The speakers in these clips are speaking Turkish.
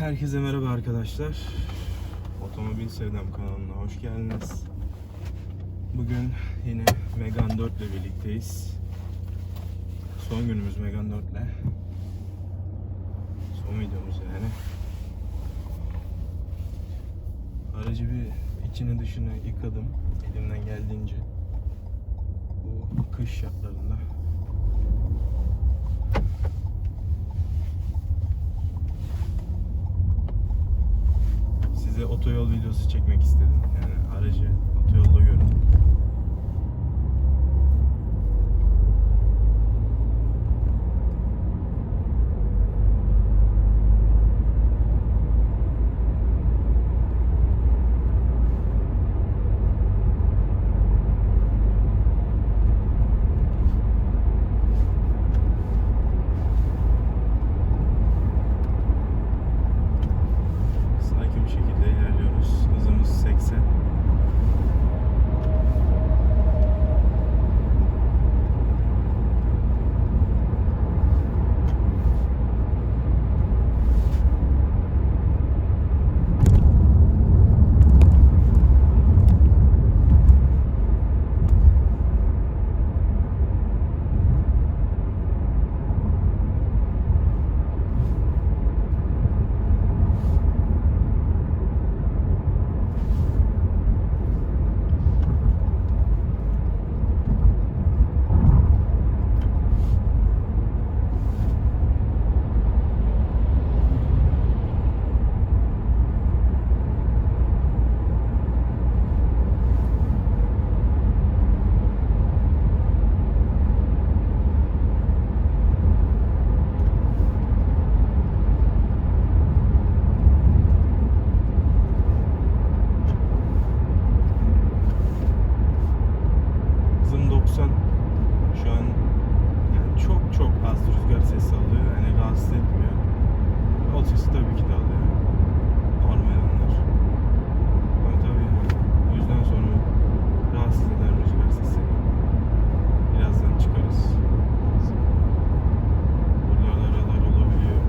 Herkese merhaba arkadaşlar. Otomobil Sevdam kanalına hoş geldiniz. Bugün yine Megane 4 ile birlikteyiz. Son günümüz Megane 4 ile. Son videomuz yani. Aracı bir içini dışını yıkadım elimden geldiğince. Bu kış şartlarında. Size otoyol videosu çekmek istedim. Yani aracı otoyolda görün. Sakin bir şekilde ilerliyoruz. Hızımız 80. Hızım 90. Şu an yani çok az rüzgar sesi alıyor. Yani rahatsız etmiyor. Yol sesi tabii ki de alıyor. Normal onlar. Ama tabii bu yüzden sonra rahatsız eder rüzgar sesi. Birazdan çıkarız. Burada aralar olabiliyor.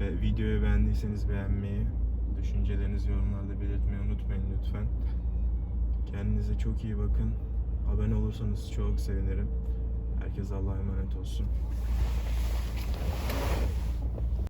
Ve videoyu beğendiyseniz beğenmeyi, düşüncelerinizi yorumlarda belirtmeyi unutmayın lütfen. Kendinize çok iyi bakın. Abone olursanız çok sevinirim. Herkes Allah'a emanet olsun.